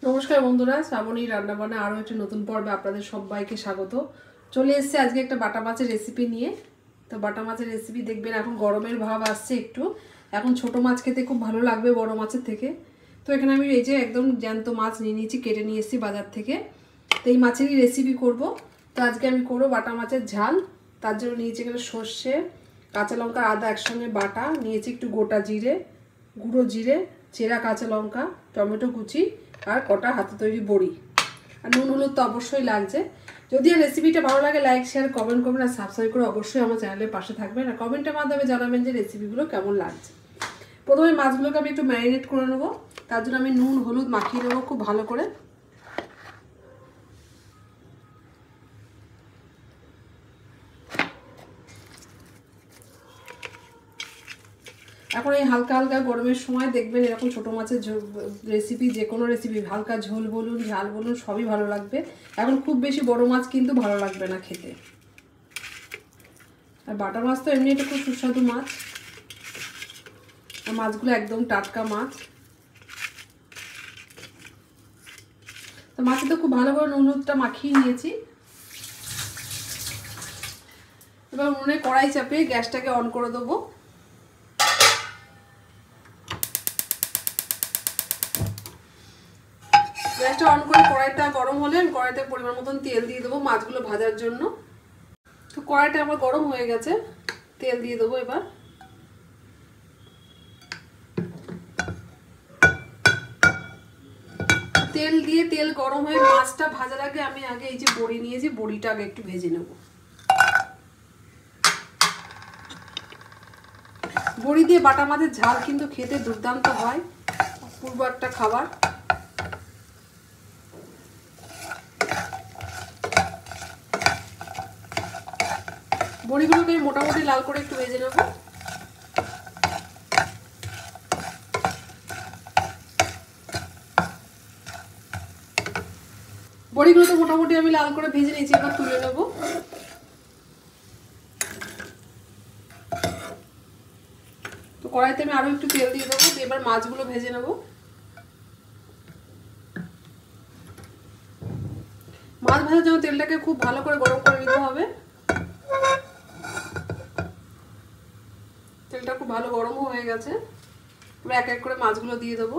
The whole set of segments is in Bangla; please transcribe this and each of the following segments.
নমস্কার বন্ধুরা, শ্রাবণী রান্নাবান্না আরও একটি নতুন পর্বে আপনাদের সবাইকে স্বাগত। চলে এসেছে আজকে একটা বাটা মাছের রেসিপি নিয়ে। তো বাটা মাছের রেসিপি দেখবেন, এখন গরমের ভাব আসছে একটু, এখন ছোট মাছ খেতে খুব ভালো লাগবে বড় মাছের থেকে। তো এখানে আমি এই যে একদম জ্যান্ত মাছ নিয়ে নিয়েছি, কেটে নিয়ে এসেছি বাজার থেকে। তো এই মাছেরই রেসিপি করব। তো আজকে আমি করবো বাটা মাছের ঝাল। তার জন্য নিয়েছি এখানে সর্ষে, কাঁচা লঙ্কা, আদা একসঙ্গে বাটা, নিয়েছি একটু গোটা জিরে, গুঁড়ো জিরে, চেরা কাঁচা লঙ্কা, টমেটো কুচি আর কটা হাতে তৈরি বড়ি, আর নুন হলুদ তো অবশ্যই লাগছে। যদি আর রেসিপিটা ভালো লাগে লাইক শেয়ার কমেন্ট করবেন, আর সাবস্ক্রাইব করে অবশ্যই আমার চ্যানেলের পাশে থাকবেন, আর কমেন্টের মাধ্যমে জানাবেন যে রেসিপিগুলো কেমন লাগছে। প্রথমে মাছগুলোকে আমি একটু ম্যারিনেট করে নেবো। তার জন্য আমি নুন হলুদ মাখিয়ে নেবো খুব ভালো করে। এখন এই হালকা হালকা গরমের সময় দেখবেন এরকম ছোটো মাছের রেসিপি, যে কোনো রেসিপি, হালকা ঝোল বলুন ঝাল বলুন সবই ভালো লাগবে। এখন খুব বেশি বড় মাছ কিন্তু ভালো লাগবে না খেতে। আর বাটা মাছ তো এমনি একটা খুব সুস্বাদু মাছ, আর মাছগুলো একদম টাটকা মাছ। তো মাছে তো খুব ভালো করে নুন হলুদটা মাখিয়ে নিয়েছি। এবার উনুনে কড়াই চাপিয়ে গ্যাসটাকে অন করে দেবো। গ্যাসটা অন করে কড়াইটা গরম হলে আমি কড়াইতে পরিমাণ মতন তেল দিয়ে দেবো মাছগুলো ভাজার জন্য। তো কড়াইটা আমার গরম হয়ে গেছে, তেল দিয়ে দেবো এবার। তেল দিয়ে তেল গরম হয়ে মাছটা ভাজার আগে আমি আগে এই যে বড়ি নিয়েছি, বড়িটা আগে একটু ভেজে নেব। বড়ি দিয়ে বাটা মাছের ঝাল কিন্তু খেতে দুর্দান্ত হয়, অপূর্ব একটা খাবার। বড়িগুলোকে মোটামুটি লাল করে একটু ভেজে নেব। বড়িগুলো তো মোটামুটি আমি লাল করে ভেজে নিয়েছি, এবার তুলে নেব। তো কড়াইতে আমি আরো একটু তেল দিয়ে দেবো, এবার মাছগুলো ভেজে নেব। মাছ ভাজার জন্য তেলটাকে খুব ভালো করে গরম করে নিতে হবে। তেলটা খুব ভালো গরম হয়ে গেছে, এবার এক এক করে মাছগুলো দিয়ে দেবো।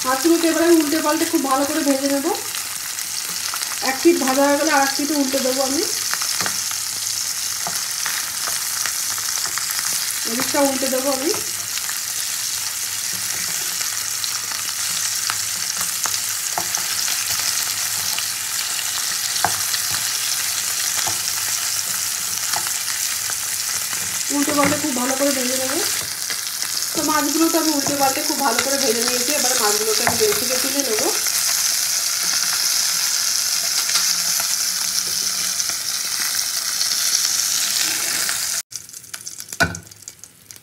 মাছগুলোকে এবারে উল্টে পাল্টে খুব ভালো করে ভেজে নেব। এক পিঠ ভাজা হয়ে গেলে আর এক পিঠে উল্টে দেবো আমি। এদিকটা উল্টে দেবো আমি। উল্টে পাল্টে খুব ভালো করে ভেজে নেবো। তো মাছগুলো তো আমি উল্টে পাল্টে খুব ভালো করে ভেজে নিয়েছি, এবার মাছগুলোকে আমি তেল থেকে তুলে নেবো।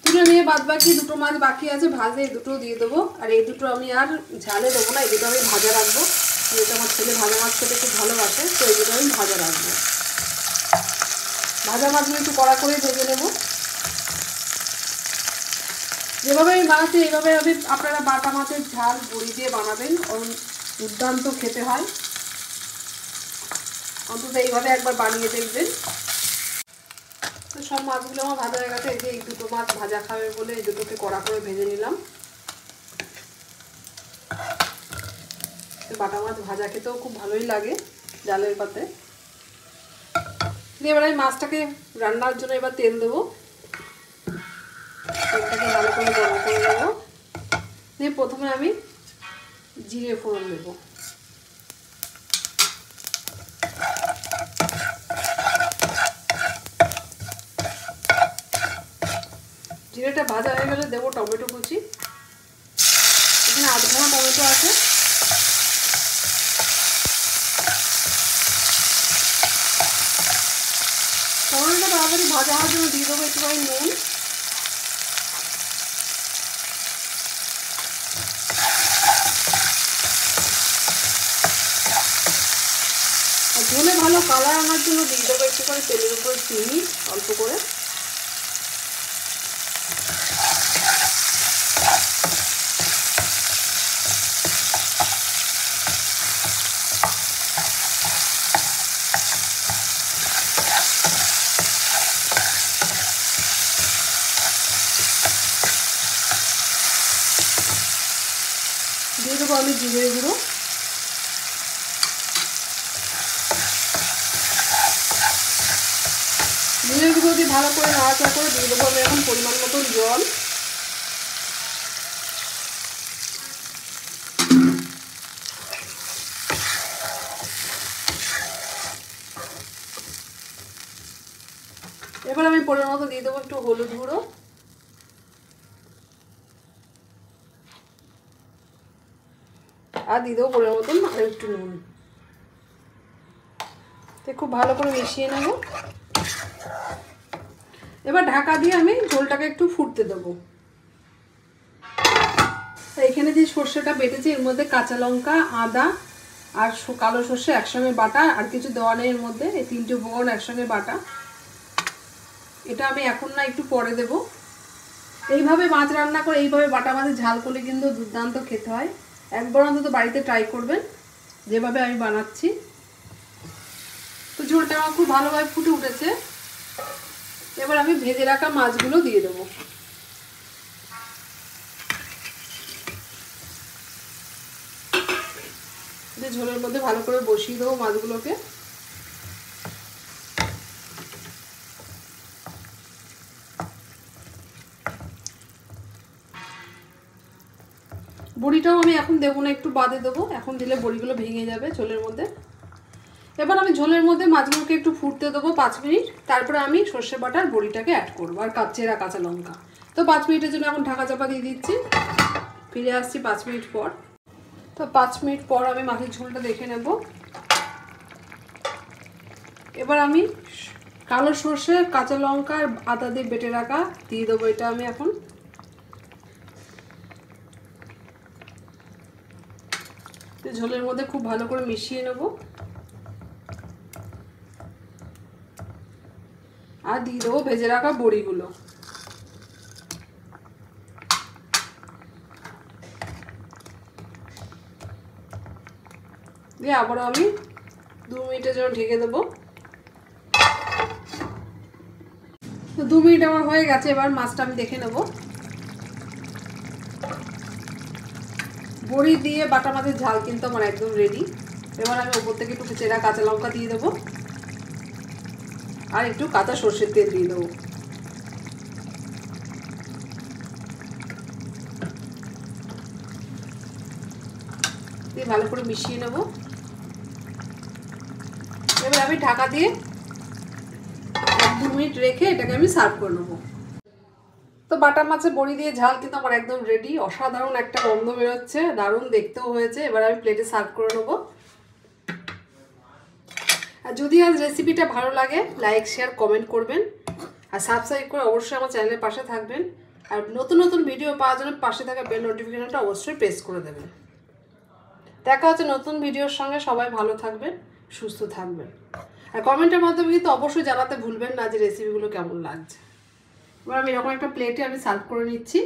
তুলে নিয়ে বাদ বাকি দুটো মাছ বাকি আছে ভাজে, এই দুটো দিয়ে দেবো। আর এই দুটো আমি আর ঝালে দেবো না, এই দুটো আমি ভাজা রাখবো, যেহেতু আমার ছেলে ভাজা মাছ খেতে খুব ভালোবাসে, তো এই দুটো আমি ভাজা রাখবো। ভাজা মাছগুলো একটু কড়া করে ভেজে নেবো। যেভাবে আমি বানাচ্ছি এইভাবে আপনারা বাটা মাছের ঝাল বড়ি দিয়ে বানাবেন, দুর্দান্ত খেতে হয়। অন্তত এইভাবে একবার বানিয়ে দেখবেন। তো সব মাছগুলো আমার ভাজা হয়ে গেছে, এই যে এই দুটো মাছ ভাজা খাবে বলে এই দুটোকে কড়া করে ভেজে নিলাম। বাটা মাছ ভাজা খেতেও খুব ভালোই লাগে জালের পাতে। দিয়ে এবার আমি মাছটাকে রান্নার জন্য এবার তেল দেবো। তেলটাকে ভালো করে গরম করে দেবো। দিয়ে প্রথমে আমি জিরে ফোড়ন দেবো। জিরেটা ভাজা হয়ে গেলে দেবো টমেটো কুচি। এখানে আধখানা টমেটো আছে। টমেটোটা তাড়াতাড়ি ভাজা হওয়ার জন্য দিয়ে দেবো একটুখানি নুন। ঝোলে ভালো কালার আনার জন্য দিয়ে দেবো একটু করে তেলের উপরে চিনি অল্প করে। দিয়ে দেবো আমি জিরে গুঁড়ো, জিরে গুঁড়ো দিয়ে ভালো করে নাড়াচাড়া করে দিয়ে দেবো আমি এখন পরিমাণ মতন জল। এবার আমি পরিমাণ মতো দিয়ে দেবো একটু হলুদ গুঁড়ো, আর দিয়ে দেবো পরিমাণ মতন আর একটু নুন। খুব ভালো করে মিশিয়ে নেব। এবার ঢাকা দিয়ে আমি ঝোলটাকে একটু ফুটতে দেবো। এখানে যে সর্ষেটা বেটেছি এর মধ্যে কাঁচা লঙ্কা, আদা আর কালো সর্ষে একসঙ্গে বাটা, আর কিছু দেওয়া নেই এর মধ্যে, এই তিনটে উপকরণ একসঙ্গে বাটা। এটা আমি এখন না, একটু পরে দেব। এইভাবে মাছ রান্না করে এইভাবে বাটা মাছের ঝাল করলে কিন্তু দুর্দান্ত খেতে হয়। একবার অন্তত বাড়িতে ট্রাই করবেন যেভাবে আমি বানাচ্ছি। তো ঝোলটা আমার খুব ভালোভাবে ফুটে উঠেছে। এবার আমি ভেজে রাখা মাছগুলো দিয়ে দেবো। ঝোলের মধ্যে ভালো করে বসিয়ে দেবো মাছগুলোকে। বড়িটাও আমি এখন দেবো না, একটু বাদে দেবো। এখন দিলে বড়িগুলো ভেঙে যাবে ঝোলের মধ্যে। এবার আমি ঝোলের মধ্যে মাছগুলোকে একটু ফুটতে দেবো 5 মিনিট। তারপরে আমি সর্ষে বাটার বড়িটাকে অ্যাড করবো, আর চেরা কাঁচা লঙ্কা। তো 5 মিনিটের জন্য এখন ঢাকা চাপা দিয়ে দিচ্ছি। ফিরে আসছি 5 মিনিট পর। তো 5 মিনিট পর আমি মাছের ঝোলটা দেখে নেব। এবার আমি কালো সর্ষে, কাঁচা লঙ্কা আর আদা দিয়ে বেটে রাখা দিয়ে দেবো। এটা আমি এখন ঝোলের মধ্যে খুব ভালো করে মিশিয়ে নেব। আর দিয়ে দেবো ভেজে রাখা বড়িগুলো। দিয়ে আবারও আমি 2 মিনিটের জন্য ঢেকে দেবো। তো 2 মিনিট আমার হয়ে গেছে। এবার মাছটা আমি দেখে নেব। বড়ি দিয়ে বাটা মাছের ঝাল কিন্তু আমার একদম রেডি। এবার আমি ওপর থেকে একটু চেরা কাঁচা লঙ্কা দিয়ে দেবো, আর একটু কাঁচা সর্ষের তেল দিয়ে দেবো। দিয়ে ভালো করে মিশিয়ে নেব। এবার আমি ঢাকা দিয়ে 1-2 মিনিট রেখে এটাকে আমি সার্ভ করে নেবো। তো বাটা মাছের বড়ি দিয়ে ঝাল কিন্তু আমার একদম রেডি। অসাধারণ একটা গন্ধ বেরোচ্ছে, দারুণ দেখতেও হয়েছে। এবার আমি প্লেটে সার্ভ করে নেবো। আর যদি আজ রেসিপিটা ভালো লাগে লাইক, শেয়ার, কমেন্ট করবেন। আর সাবস্ক্রাইব করে অবশ্যই আমার চ্যানেলের পাশে থাকবেন। আর নতুন নতুন ভিডিও পাওয়ার জন্য পাশে থাকা বেল নোটিফিকেশনটা অবশ্যই প্রেস করে দেবেন। দেখা হচ্ছে নতুন ভিডিওর সঙ্গে। সবাই ভালো থাকবেন, সুস্থ থাকবেন। আর কমেন্টের মাধ্যমে কিন্তু অবশ্যই জানাতে ভুলবেন না যে রেসিপিগুলো কেমন লাগছে। এবার আমি এরকম একটা প্লেটে আমি সার্ভ করে নিচ্ছি।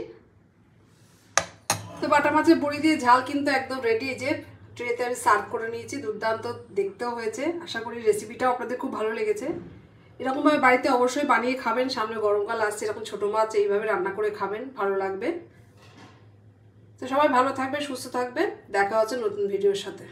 তো বাটা মাছের বড়ি দিয়ে ঝাল কিন্তু একদম রেডি। যে ট্রেতে আমি সার্ভ করে নিয়েছি, দুর্দান্ত দেখতেও হয়েছে। আশা করি রেসিপিটাও আপনাদের খুব ভালো লেগেছে। এরকমভাবে বাড়িতে অবশ্যই বানিয়ে খাবেন। সামনে গরমকাল আসছে, এরকম ছোটো মাছ এইভাবে রান্না করে খাবেন, ভালো লাগবে। তো সবাই ভালো থাকবে, সুস্থ থাকবে। দেখা হচ্ছে নতুন ভিডিওর সাথে।